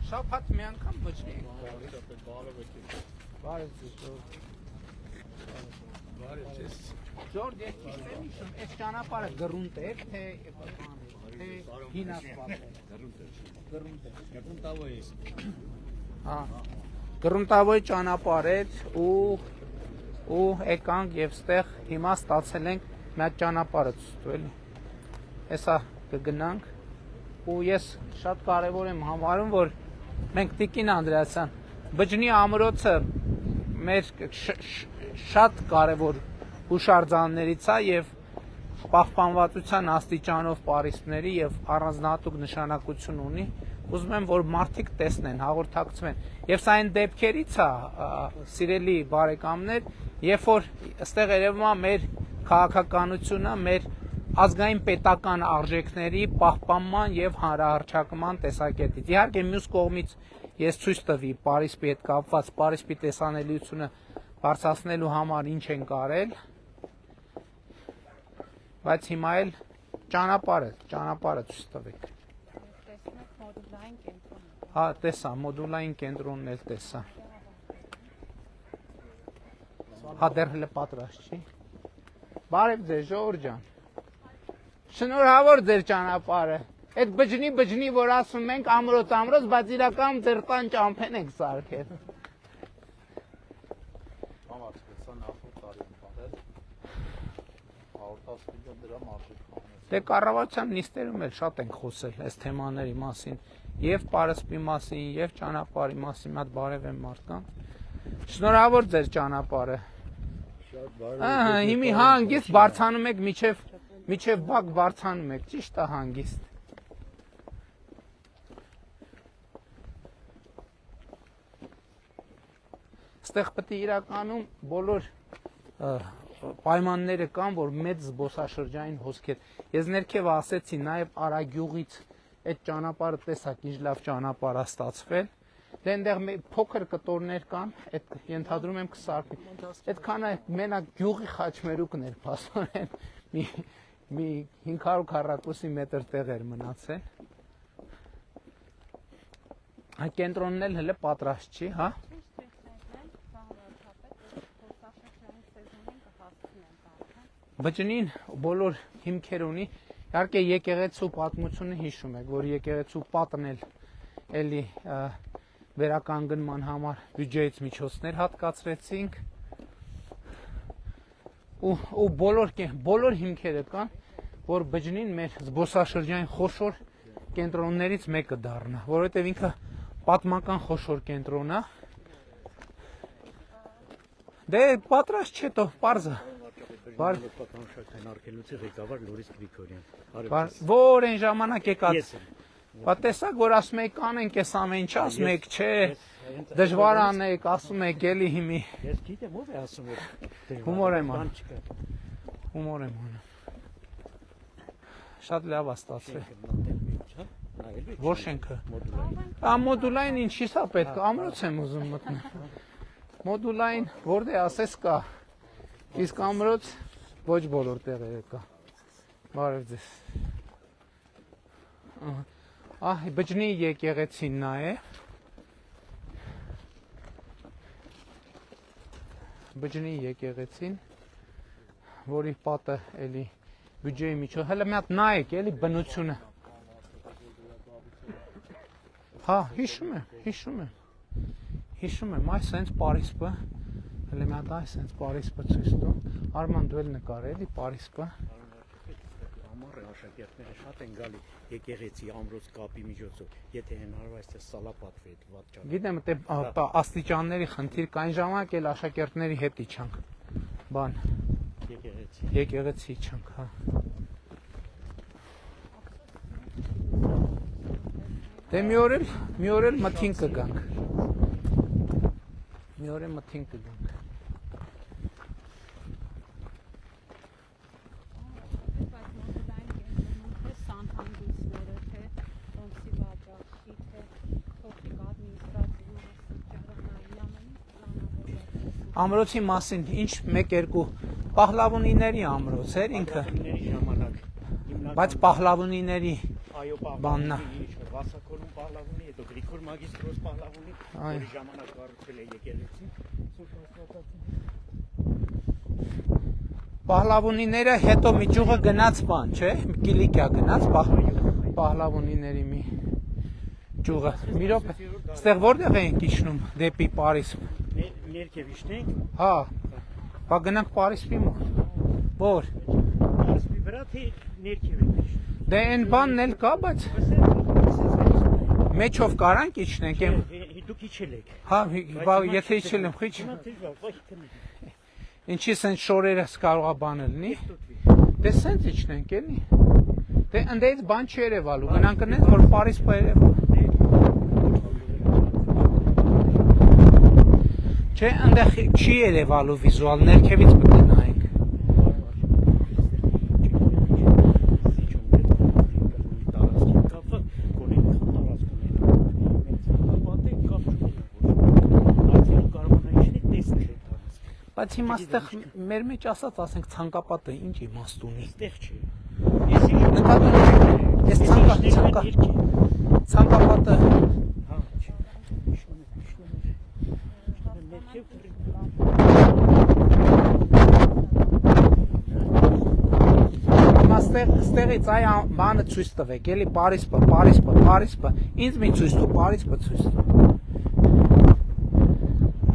Շաբաթ մի անգամ բջնի ենք գալիս։ Բարև ձեզ, Ժորժ, ես ճիշտ եմ հիշում, այս ճանապարհը գրունտ էր, թե հինասպատ էր։ Գրունտավոյ ճանապարհ էր ու եկանք եւ ստեղ հիմա ստացել ենք մի հատ ճանապարհը ցույց էլի։ Հեսա կգնանք ու ես շատ կարևոր եմ համարում, որ մենք Տիկին Անդրեասյան բջնի ամրոցը մեր շատ կարևոր հուշարձաններից է եւ պահպանվածության աստիճանով պարիսպների եւ առանձնահատուկ նշանակություն ունի։ Ուզում եմ, որ մարդիկ տեսնեն, հաղորդակցվեն։ Եվ սա այն դեպքերից է, սիրելի բարեկամներ, երբ որ այստեղ երևում է մեր քաղաքականությունը, մեր ազգային պետական արժեքների պահպանման եւ հանրահռչակման տեսակետից։ Իհարկե մյուս կողմից ես ցույց տվի Պարիսպի հետ կապված Պարիսպի տեսանելիությունը բարձրացնելու համար ինչ են կարել, բայց հիմա էլ ճանապարհը ցույց տվեք։ Հա, տեսա, մոդուլային կենտրոնն էլ տեսա։ Հա, դեռ հələ պատրաստ չի։ Բարև ձեզ, Ժորժ ջան։ Շնորհավոր ձեր ճանապարհը։ Այդ բջնի, որ ասում ենք ամրոց, բայց իրական ձեր տան ճամփեն եք սարքել։ Դե կառավարության նիստերում էլ շատ ենք խոսել այս թեմաների մասին, եւ Պարիսպի մասին, եւ ճանապարհի մասին, մատ բարև եմ մարդկանց։ Շնորհավոր ձեր ճանապարհը։ Հիմի հանգիստ բարձանում եք միջև բակ բարձանում եք, ճիշտ է հանգիստ։ Ստեղ պետք է իրականում բոլոր պայմանները կան, որ մեծ զբոսաշրջային հոսքեր։ Ես ներքև ասեցի, նաև Արագյուղից այդ ճանապարհը տեսակ ինչ լավ ճանապարհ է ստացվել։ Դե այնտեղ փոքր կտորներ կան, այդ ենթադրում եմ կսարքվի։ Այդքանը մենակ գյուղի խաչմերուկն էր, փաստորեն մի 500 քառակուսի մետր տեղ էր մնացել։ Այդ կենտրոնն էլ հələ պատրաստ չի, հա։ Բջնին բոլոր հիմքեր ունի, իհարկե եկեղեցու պատմությունը հիշում եք, որ եկեղեցու պատն էլ էլի վերականգնման համար բյուջեից միջոցներ հատկացրեցինք ու բոլոր հիմքերը կան, որ բջնին մեր զբոսաշրջային խոշոր կենտրոններից մեկը դառնա, որովհետև ինքը պատմական խոշոր կենտրոն է։ Դե պատրաստ չէ, թող պարզը։ Որ այն ժամանակ եկած պատեսակ, որ ասում եք անենք ես ամեն ինչ, ասում եք չէ, դժվար անեք, ասում եք էլի հիմի։ Ես գիտեմ ով է ասում եք։ Հումոր եմ անում։ Շատ լավ է ստացվել։ Որ շենքը։ Մոդուլային ինչի՞ս է պետք, ամրոց եմ ուզում մտնել։ Մոդուլային, որտե ասես կա, իսկ ամրոց ոչ բոլոր տեղերը կա։ Բարև ձեզ։ Բջնի եկեղեցին նա է։ Բջնի եկեղեցին, որի պատը էլի բյուջեի միջով, հələ մի հատ նայեք էլի բնությունը։ Հա, հիշում եմ, այս հենց Պարիսպը, հələ մի հատ այս հենց Պարիսպը ցույց տու, Արման դու էլ նկար էլի Պարիսպը։ Ամառը աշակերտները շատ են գալի եկեղեցի ամրոց կապի միջոցով, եթե հնարավոր այստեղ սալապատվի այդ վատ ճանապարհը։ Գիտեմ, դե աստիճանների խնդիր կա, այն ժամանակ էլ աշակերտների հետ իջանք։ Բան։ Եկեղեցի իջանք, հա։ Դե մի օր էլ մթին կգանք։ Ամրոցի մասին ինչ 1-2 պահլավունիների ամրոց էր ինքը, բայց պահլավունիների բաննա։ Վասակորում պահլավունի, հետո Գրիգոր մագիստրոս պահլավունի, որի ժամանակ կառուցվել է եկեղեցին, Սուրբ Աստվածածին։ Պահլավունիները հետո միջուղը գնաց բան, չէ՞, Կիլիկիա գնաց պահլավունիների մի ճյուղը։ Մի րոպե, այստեղ որտեղ ենք իջնում դեպի Պարիս։ Ներքև իջնենք։ Հա։ Բա գնանք Պարիսպի մոտ։ Որ։ Պարիսպի վրա թե ներքև ենք իջնում։ Դե այն բանն էլ կա, բայց մեջով կարանք իջնենք։ Դուք իջել եք։ Հա, բա եթե իջել եմ, խիչ։ Ինչի սենց շորերս կարողա բանը լինի։ Դե սենց իջնենք էլի։ Դե ընդդեից բան չի երևալու, գնանք ընենք, որ Պարիս պա երևա։ Չէ, ընդեղ չի երևալու վիզուալ, ներքևից պտի նայենք։ Բայց հիմա ստեղ մեր մեջ ասենք ցանկապատը ինչ իմաստ ունի։ Ստեղ չի։ Ես ցանկապատը ստեղից այ բանը ցույց տվեք, էլի Պարիսպը, ինձ մի ցույց տու, Պարիսպը ցույց տու։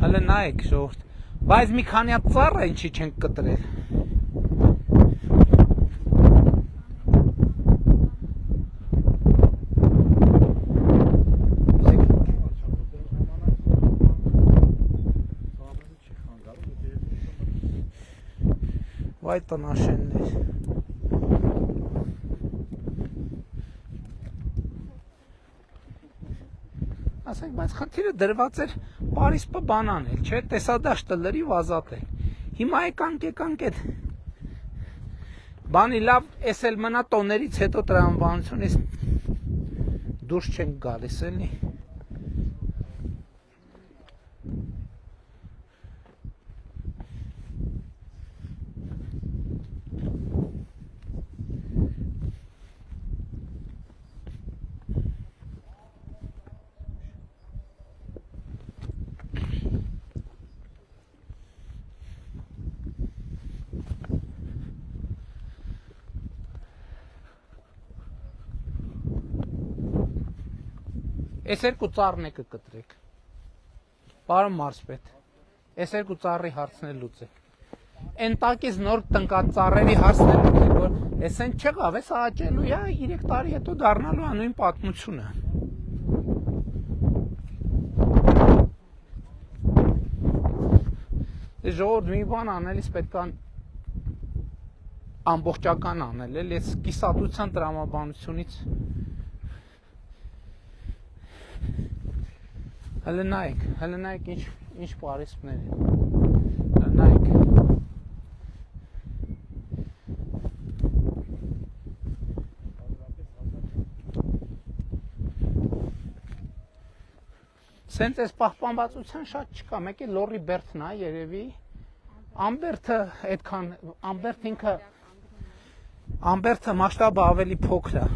Հələ նայեք ժողովուրդ, բայց մի քանի հատ ծառը ինչի չենք կտրել։ Վայ տնաշեններ։ Ասենք, բայց խնդիրը դրված էր Պարիսպը բան անել, չէ, տեսադաշտը լրիվ ազատել։ Հիմա եկանք այդ բանի լավ, էս էլ մնա տոներից հետո տրամաբանությունից դուրս չենք գալիս, էլի։ Այս երկու ծառն եկը կտրեք։ Պարոն մարզպետ, այս երկու ծառի հարցն էլ լուծեք։ Այն տակից նոր տնկած ծառերի հարցն էլ լուծեք, որ այս այն չեղավ, այս աճելու է 3 տարի հետո դառնալու անույն պատմությունը։ Ժողովուրդ մի բան անելիս պետք է ամբողջական անել, էլի այս կիսատության տրամաբանությունից Հələ նայեք ինչ Պարիսպներ են, հələ նայեք, սենց ես պահպանվածության շատ չկա, մեկ է լորի բերդն է երևի, ամբերդը այդքան, ամբերդը մաշտաբը ավելի փոքր է,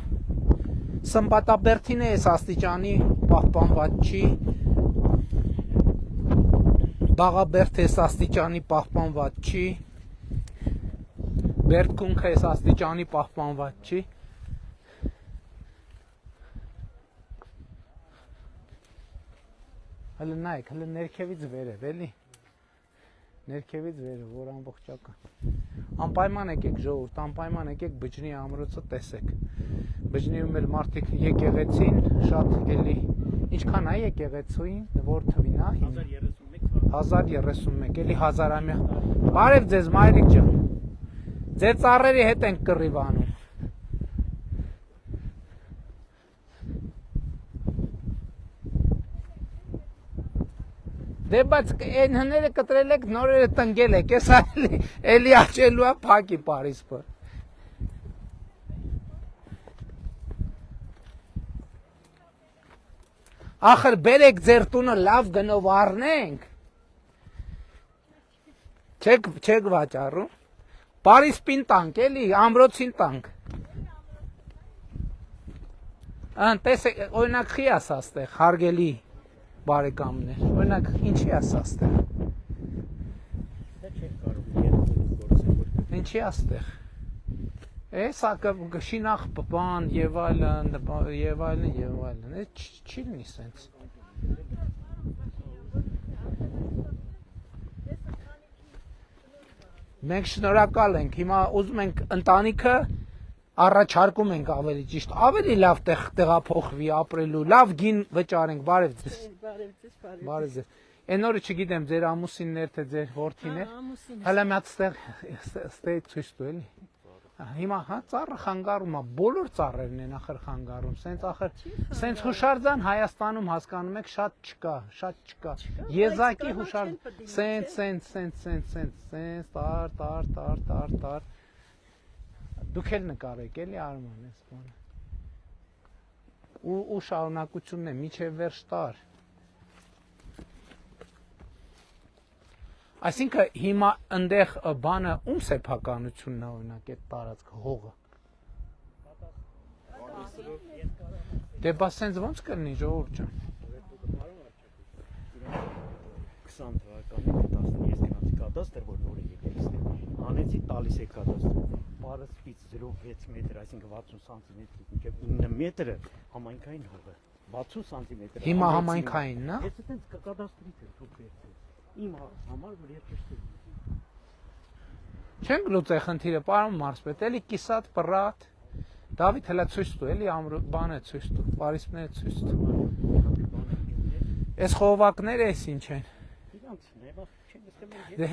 սմբատաբերդին է ես աստիճանի պահպանված չի, Բաղաբերդը ես աստիճանի պահպանված չի, բերդկունքը ես աստիճանի պահպանված չի, հələ նայեք, հələ ներքևից վերև, էլի, ներքևից վերև, որ ամբողջական, անպայման եկեք ժողովուրդ, անպայման եկեք բջնի ամրոցը տեսեք, բջնիում էլ մարդիկ եկեղեցին, շատ էլի, ինչքան է եկեղեցուին, որ թվին է, 1031, էլի 1000-ամյա, բարև ձեզ մայրիկ ջան, ձեր ծառերի հետ ենք կռիվ անում, դե բայց այն հները կտրել եք, նորերը տնգել եք, ես էլի աճելու է փակի Պարիսպը, ախր բերեք ձեր տունը լավ գնով առնենք, չեք վաճառում, Պարիսպին տանք էլի, ամրոցին տանք, Տեսեք, օրինակ խի ասա ստեղ, հարգելի բարեկամներ, օրինակ ինչի ասա ստեղ։ Դա չեն կարող երկու գործել։ Ինչի աստեղ։ Էսա շինախ բան եւ այլն, եւ այլն, եւ այլն։ Է չի լինի սենց։ Մենք շնորհակալ ենք։ Հիմա ուզում ենք ընտանիքը առաջարկում ենք ավելի ճիշտ, ավելի լավ տեղափոխվի ապրելու, լավ գին վճարենք, բարև ձեզ։ Բարև ձեզ։ Այն օրը չգիտեմ ձեր ամուսիններ թե ձեր որդիներ։ Հələ մի հատ ստեղ ցույց տու էլի։ Հիմա հա ծառը խանգարում է, բոլոր ծառերն են ախր խանգարում, սենց հուշարձան Հայաստանում հասկանում եք շատ չկա։ Եզակի հուշարձան, սենց տար։ Դուք էլ նկարեք էլի Արման ես բանը։ Ու շարունակությունն է, միջև վերջ տար։ Այսինքն հիմա ընդեղ բանը ում սեփականությունն է օրինակ այդ տարածքը հողը։ Դե բա սենց ոնց կլինի ժողովուրդ ջան։ 20 թվականին 10 ես դրանց կադաստր որ նոր եկել ստեղ անեցի տալիս է կադաստր պարսպից 0.6 մետր այսինքն 60 սանտիմետրից մինչև 9 մետրը համայնքային հողը 60 սանտիմետր Հիմա համայնքայինն է։ Ես այդպես կադաստրից եմ թող վերցրել իմ համար որ երկրստի Չենք լուծե խնդիրը պարոն Մարսպետ էլի կիսատ պռատ Դավիթ հələ ցույց տու էլի բանը ցույց տու պարիսպները ցույց տու Այս խողովակները էս ինչ են Դե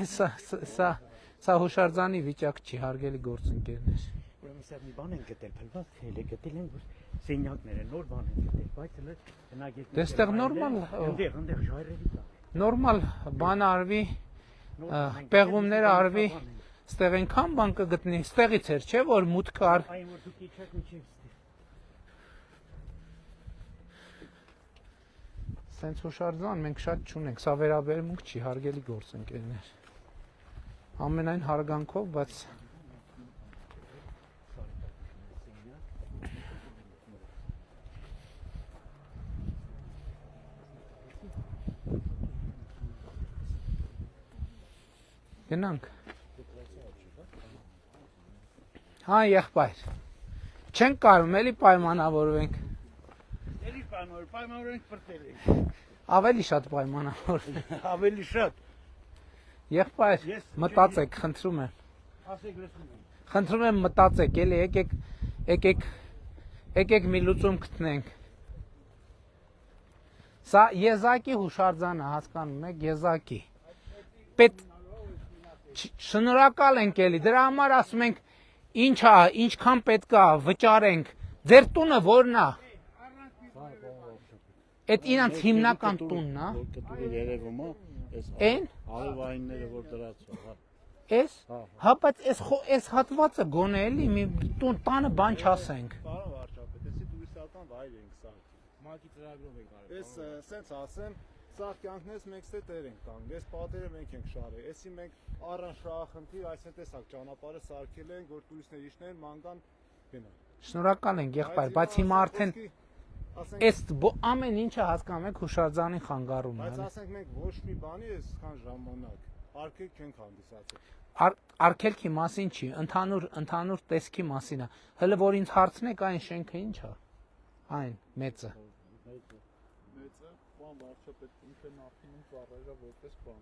սա հուշարձանի վիճակ չի հարգելի գործընկերներ Ուրեմն սա մի բան են գտել փլված խել է գտել են որ սենյակները նոր բան են գտել բայց հələ հնագետ Դե ստեղ նորմալ ընդեղ ժայռերի տա Նորմալ բան արվի պեղումներ արվի Ստեղ այնքան բան կգտնի, ստեղից էր, չէ, որ մուտք կար։ Այն որ դուք իջեք միջև ստեղ։ Սենց հուշարձան մենք շատ չունենք, սա վերաբերմունք չի, հարգելի գործընկերներ։ Ամենայն հարգանքով, բայց Գնանք։ Հա, եղբայր։ Չենք կարում էլի պայմանավորվենք։ Էլի պայմանավորենք բրտել ենք։ Ավելի շատ պայմանավորվենք։ Ավելի շատ։ Եղբայր, մտածեք, խնդրում եմ։ Ասեք լսում եմ։ Խնդրում եմ մտածեք, էլի եկեք մի լուծում գտնենք։ Սա եզակի հուշարձանը, հասկանում եք, եզակի։ Պետք Շնորհակալ ենք էլի, դրա համար ասում ենք ինչքան պետք է վճարենք, ձեր տունը որն է, այդ իրանց հիմնական տունն է, են, Արևայինները որ դրած ես, հա, բայց ես հատվածը գոնե էլի, տանը բան չասենք, Պարոն վարչապետ, էսի տուրիստական վայր ենք սարքի, մակի ծրագրով ենք արել, ես սենց ասեմ, սաղ կյանքնես մենք ստե տեր ենք տանք, ես պատերը մենք ենք շարել, էսի մենք առան շահախնդիր, այս տեսակ ճանապարհը սարքել ենք, որ տուրիստներ իջնեն, ման գան գնան։ շնորհակալ ենք եղբայր, բայց հիմա արդեն այս ամեն ինչը հասկանում եք հուշարձանի խանգարումն է։ Բայց ասենք մենք ոչ մի բանի այսքան ժամանակ արգելք չենք հանդիսացել։ Արգելքի մասին չի, ընդհանուր տեսքի մասին է։ Հələ որ ինձ հարցնեք այն շենքը ինչ է։ Այն մեծը։ Մեծը, բան վարչապետ ինքը նախինում ծառայելա որպես բան,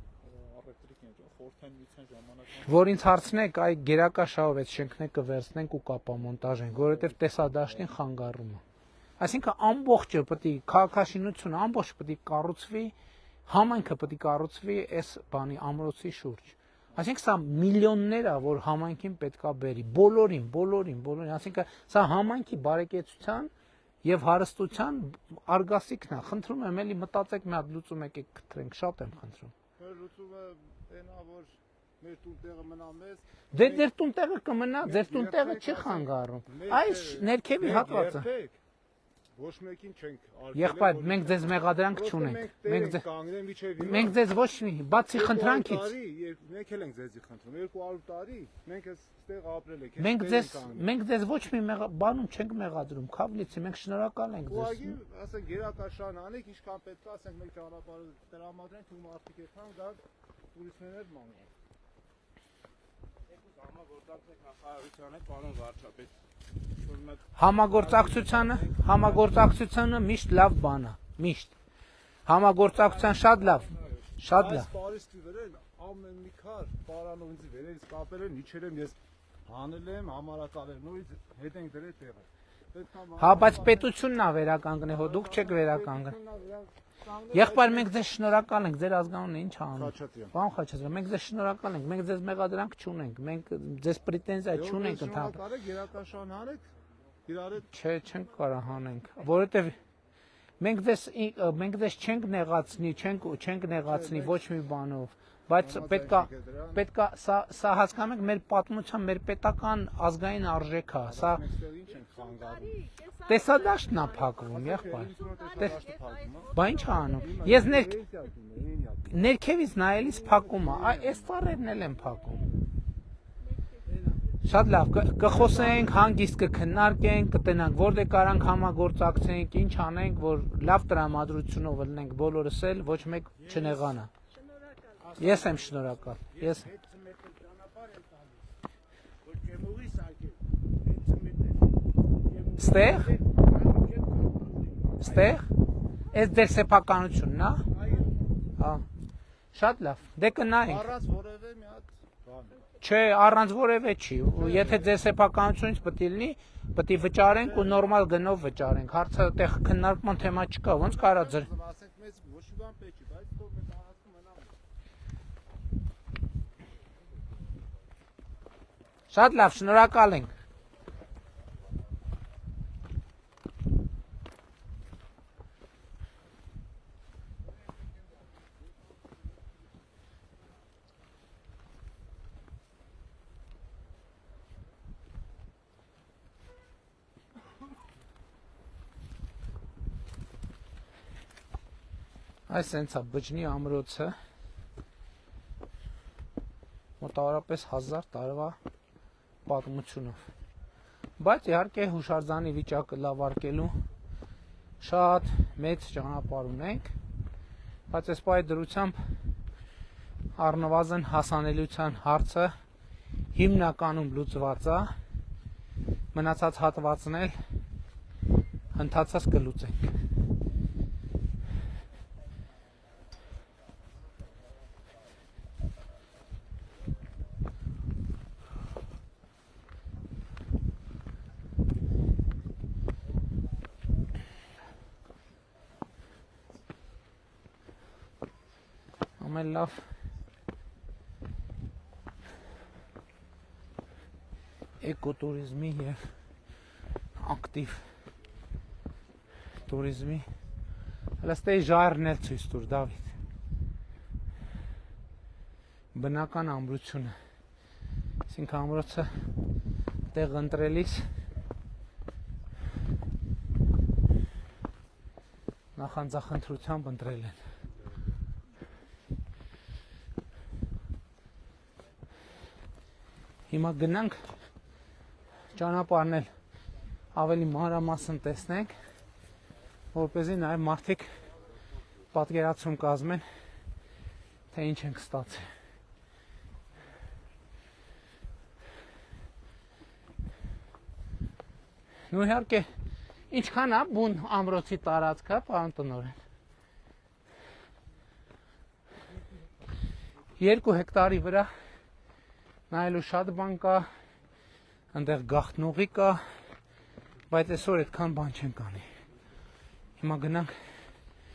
առևտրիկ են, խորհրդային միության ժամանակ։ Որ ինձ հարցնեք, այ գերակա շահով այդ շենքները կվերցնենք ու կապամոնտաժենք, որովհետև տեսադաշտին խանգարում է։ Այսինքն ամբողջը պետք է քաղաքաշինությունը ամբողջ պետք է կառուցվի, համայնքը պետք է կառուցվի այս բանի ամրոցի շուրջ։ Այսինքն սա միլիոններ է, որ համայնքին պետք է բերի, բոլորին, այսինքն սա համայնքի բարեկեցության եւ հարստության արգասիքն է։ Խնդրում եմ էլի մտածեք մի հատ լուծում եկեք գտնենք, շատ եմ խնդրում։ Մեր լուծումը այնա որ մեր տունտեղը մնա մեզ։ Դե ձեր տունտեղը կմնա, ձեր տունտեղը չի խանգարում։ Այս ներքևի հատվածը։ ոչ մեկին չենք Եղբայր, մենք ձեզ մեղադրանք չունենք։ Մենք ձեզ ոչ մի բացի խնդրանքից։ Մենք էլ ենք ձեզի խնդրում 200 տարի մենք այստեղ ապրել ենք։ Մենք ձեզ ոչ մի բանում չենք մեղադրում, քավլիցի, մենք շնորհակալ ենք ձեզ։ Ուղղակի, ասենք գերակաշան անեք, ինչքան պետք է, ասենք մենք ճանապարհը տրամադրենք, ու մարդիկ եկան գալ տուրիստներ մանեն։ Համագործակցեք նախարարությանը, պարոն վարչապետ։ Համագործակցությունը միշտ լավ բան է, միշտ։ Համագործակցության շատ լավ։ Այս պարիսպի վրա ամեն մի քար պարանով ինձ վերելից կապել են, իջել եմ ես հանել եմ, համարակալ եմ, նորից հետ ենք դրել տեղը։ Հա, բայց պետությունն է վերականգնել, հո դուք չեք վերականգնել։ Եղբայր, մենք ձեզ շնորհակալ ենք, ձեր ազգանունը ինչ անում։ Պարոն Խաչատրյան, մենք ձեզ շնորհակալ ենք, մենք ձեզ մեղադրանք չունենք, մենք ձեզ պրետենզիա չունենք ընդհանրապես։ Գերակաշան հանեք, իրար հետ Չէ, չենք կարող հանենք, որովհետև մենք ձեզ չենք նեղացնի ոչ մի բանով, բայց պետքա սա հասկանում եք մեր պատմության, մեր պետական ազգային արժեք է, սա տեսադաշտն է փակվում, եղբայր։ Բա ինչ անում։ Ես ներքևից նայելիս փակում է, այս ծառերն էլ են փակում։ Շատ լավ, կխոսենք, հանգիստ կքննարկենք, կտենանք, որտեղ կարանք համագործակցենք, ինչ անենք, որ լավ տրամադրությունով լինենք բոլորս էլ, ոչ մեկ չնեղանա։ Ես եմ շնորհակալ։ Ես Ստեղ։ Այս դեր սեփականությունն է։ Հա։ Շատ լավ։ Դե կնայենք։ առանց որևէ մի հատ բան։ Չէ, առանց որևէ չի։ Եթե ձեր սեփականությունից պետք է լինի, պետք է վճարենք ու նորմալ գնով վճարենք։ Հարցը այդտեղ քննարկման թեմա չկա, ոնց կարա ձեր։ Ասենք մեծ ոչ մի բան պետք չի, բայց թող մենք առանցում մնամ։ Շատ լավ, շնորհակալ ենք։ Այս հենց է բջնի ամրոցը, մոտավորապես 1000 տարվա պատմությունով, բայց իհարկե հուշարձանի վիճակը լավարկելու շատ մեծ ճանապարհ ունենք, բայց այս պահի դրությամբ առնվազն հասանելիության հարցը հիմնականում լուծված է, մնացած հատվածն էլ ընթացած կլուծենք։ Ամեն լավ էկոտուրիզմի և ակտիվ տուրիզմի հլստեի ժայռն էլ ցույց տուր, Դավիթ, բնական ամրությունը, այսինքն ամրոցը տեղ ընտրելիս նախանձախնդրությամբ ընտրել են։ Հիմա գնանք ճանապարհն էլ ավելի մանրամասն տեսնենք, որպեսզի նաև մարդիկ պատկերացում կազմեն, թե ինչ ենք ստացել։ Նու իհարկե, ինչքան է բուն ամրոցի տարածքը, պարոն տնօրեն։ 2 հեկտարի վրա նայելու շատ բան կա, այնտեղ գաղտնուղի կա, բայց այսօր այդքան բան չենք անի։ Հիմա գնանք։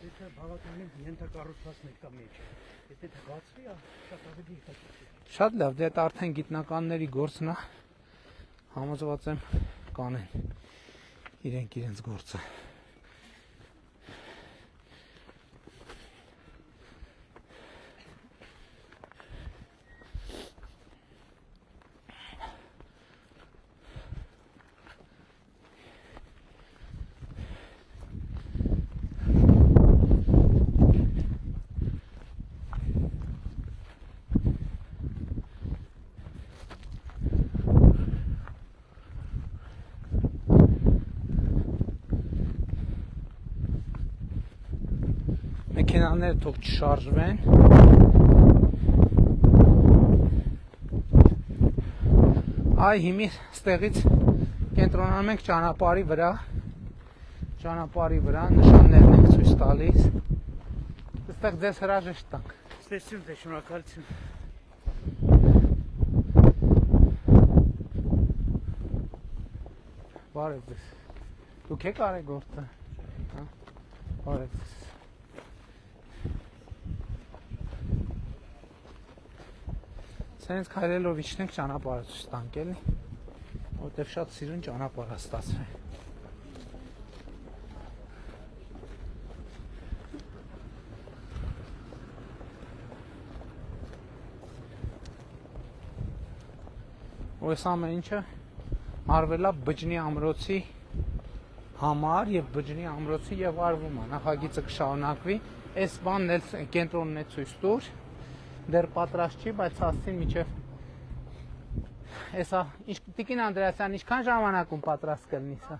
Եթե բավականին ենթակառուցվածքներ կա մեջ, եթե բացվի, շատ ավելի հետաքրքիր։ Շատ լավ, դե դա արդեն գիտնականների գործն է, համոզված եմ կանեն իրենք իրենց գործը։ մեքենաները թող չշարժվեն։ Այ հիմի ստեղից կենտրոնանում ենք ճանապարհի վրա։ Ճանապարհի վրա նշաններն ենք ցույց տալիս։ Այստեղ ձեզ հրաժեշտ տանք։ Ստեսություն թե շնորհակալություն։ Բարև ձեզ։ Դուք եք արել գործը։ Հա։ Բարև ձեզ։ Սենց քայլելով իջնենք ճանապարհը ցույց տանք էլի։ Որտեվ շատ սիրուն ճանապարհ է ստացվել։ Ու այս ամեն ինչը արվել է բջնի ամրոցի համար եւ բջնի ամրոցի եւ արվում է նախագիծը կշարունակվի այս բանն էլ կենտրոնն է ցույց տուր դեռ պատրաստ չի բայց ասին միջև Էսա Տիկին Անդրեասյան ինչքան ժամանակում պատրաստ կլինի սա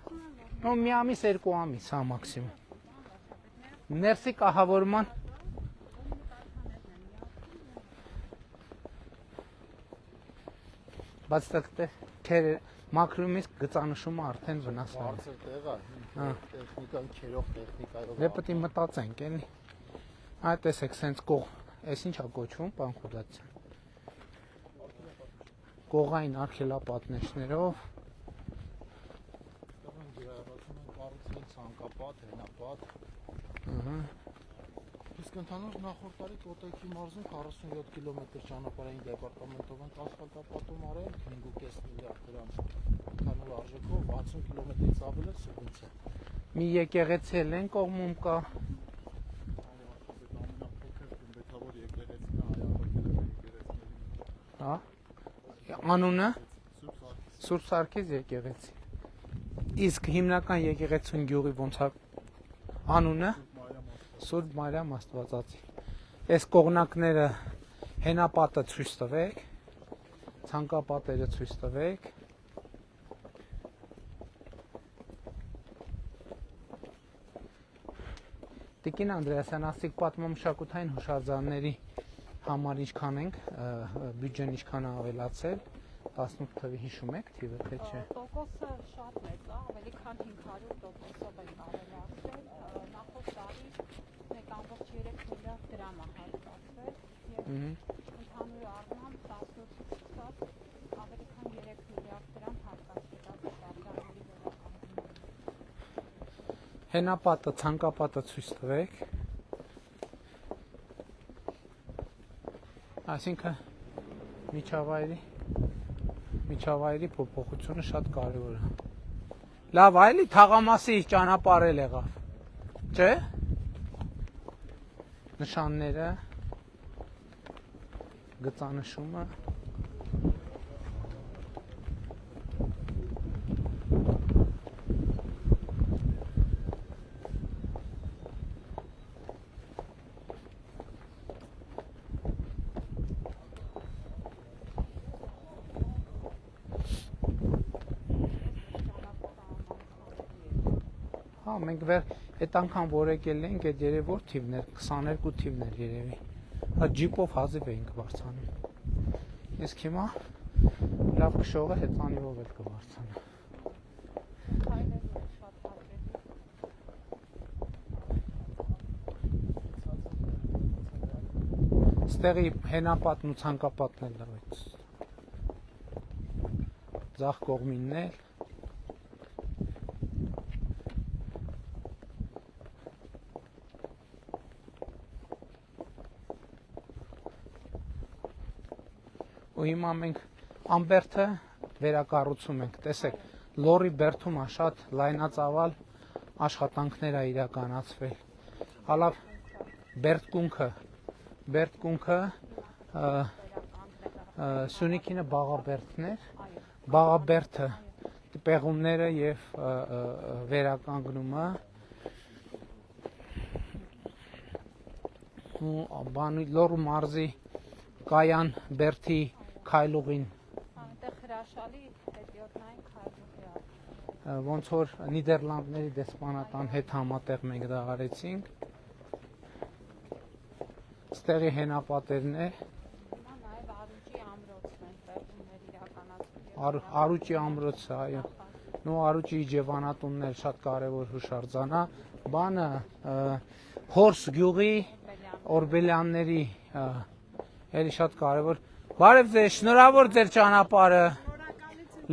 նո մի ամիս երկու ամիս հա մաքսիմում ներսի կահավորման բայց դեռ մակրոմից գծանշումը արդեն վնասվել է։ Բարձր տեղ է, տեխնիկան քերող տեխնիկայով։ Դե պետք է մտածենք, էլի։ Այ տեսեք, սենց այս ինչ է կոչվում, պարոն Խուդացյան։ Կողային արխելապատնեշներով։ Կառուցվել ցանկապատ, հենապատ։ Ահա։ Իսկ ընդհանուր նախորդ տարի Կոտայքի մարզում 47 կիլոմետր ճանապարհային դեպարտամենտով են ասֆալտապատում արել 5.5 միլիարդ դրամ ընդհանուր արժեքով 60 կիլոմետրից ավել է սուբվենցիա։ Մի եկեղեցի էլ են կողմում կա։ Ամենափոքր գմբեթավոր եկեղեցին հայ եկեղեցիների։ Հա։ Անունը Սուրբ Սարգիս եկեղեցի։ Իսկ հիմնական եկեղեցուն գյուղի ոնց է անունը Սուրբ Մարիամ Աստվածածի։ Այս կողնակները հենապատը ցույց տվեք, ցանկապատերը ցույց տվեք։ Տիկին Անդրեասյան, ասիկ պատմամշակութային հուշարձանների համար ինչքան ենք, բյուջեն ինչքան է ավելացել, 18 թվի հիշում եք թիվը, թե չէ։ Տոկոսը շատ մեծ է, ավելի քան 500%-ով ենք ավելացել, նախորդ տարի 1.3 միլիարդ դրամ է հարկացվել եւ ընդհանուր առմամբ 18-ից սկսած ավելի քան 3 միլիարդ դրամ հարկացվել է դեպարտամենտի վերականգնման։ Հենապատը, ցանկապատը ցույց տվեք։ Այսինքն միջավայրի փոփոխությունը շատ կարևոր է։ Լավ, այլի թաղամասի ճանապարհել եղավ։ Չէ՞։ Նշանները, գծանշումը։ Հա, մենք այդ անգամ որ եկել ենք, այդ երևի որ թիվներ, 22 թիվներ երևի։ Հա ջիպով հազիվ էինք բարձանում։ Իսկ հիմա լավ քշողը հեծանիվով էլ կբարձանա։ Քայլելու շատ հաճելի։ Ստեղի հենապատն ու ցանկապատն էլ լավ է։ Ձախ կողմինն էլ ու հիմա մենք ամբերթը վերակառուցում ենք, տեսեք, լորի բերդում է շատ լայնածավալ աշխատանքներ է իրականացվել, հալավ բերդկունքը Սյունիքինը բաղաբերդն էր, բաղաբերդը պեղումները և վերականգնումը լորու մարզի կայան բերդի քայլուղին Այնտեղ հրաշալի հետիոտնային քայլուղի է։ ոնց որ Նիդերլանդների դեսպանատան հետ համատեղ մենք դա արեցինք Այստեղի հենապատերն է, Հիմա նաև Արուճի ամրոցն են տեղումներ իրականացնում։ Արուճի ամրոցը, այո։ Նո Արուճի Իջևանատունն էլ շատ կարևոր հուշարձանա, բանը Հորս գյուղի Օրբելյանների էլի շատ կարևոր։ Բարև ձեզ, շնորհավոր ձեր ճանապարհը։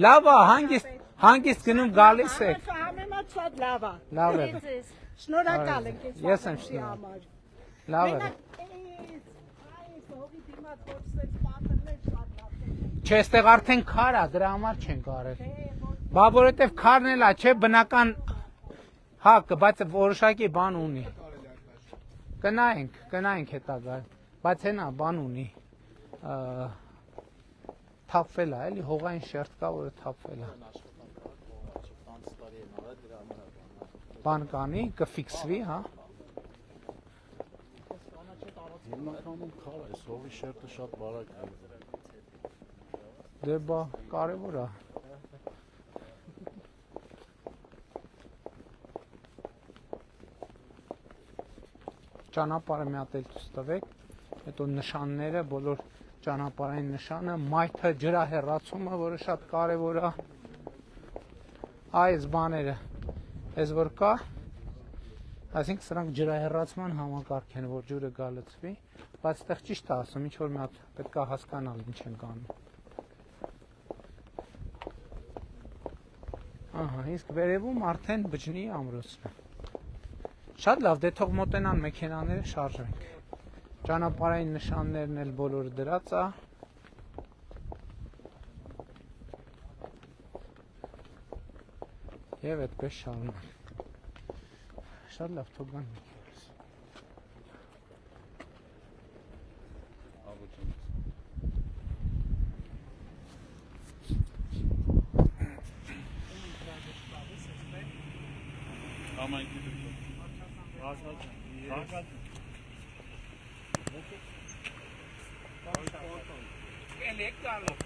Լավ է, հանգիստ գնում գալիս եք։ Համեմատ շատ լավ է։ Լավ է։ Շնորհակալ ենք։ Ես եմ շնորհակալ։ Լավ է։ Չէ, այստեղ արդեն քար է, դրա համար չենք արել։ Բա որովհետև քարն էլ է, չէ, բնական հա, բայց որոշակի բան ունի։ Կնայենք հետագա, բայց հենա բան ունի։ Թափվել է, էլի հողային շերտ կա, որը թափվել է։ Բան կանի, կֆիքսվի, հա։ Հիմնականում քար է, հողի շերտը շատ բարակ է։ Դե բա կարևոր է։ Ճանապարհը մի հատ էլ ցույց տվեք, հետո նշանները, բոլոր ճանապարհային նշանը, մայթը, ջրահեռացումը, որը շատ կարևոր է։ Այս բաները, այս որ կա, այսինքն սրանք ջրահեռացման համակարգ են, որ ջուրը գալցվի, բայց այդտեղ ճիշտ է ասում, ինչ որ մի հատ պետք է հասկանալ ինչ են կանում։ Ահա, իսկ վերևում արդեն բջնի ամրոցն է։ Շատ լավ, դե թող մոտենան մեքենաները շարժվենք։ Ճանապարհային նշաններն էլ բոլորը դրած է։ Եվ այդպես շարունակ։ Շատ լավ, թող գան մեքենաս։ Elek galiba,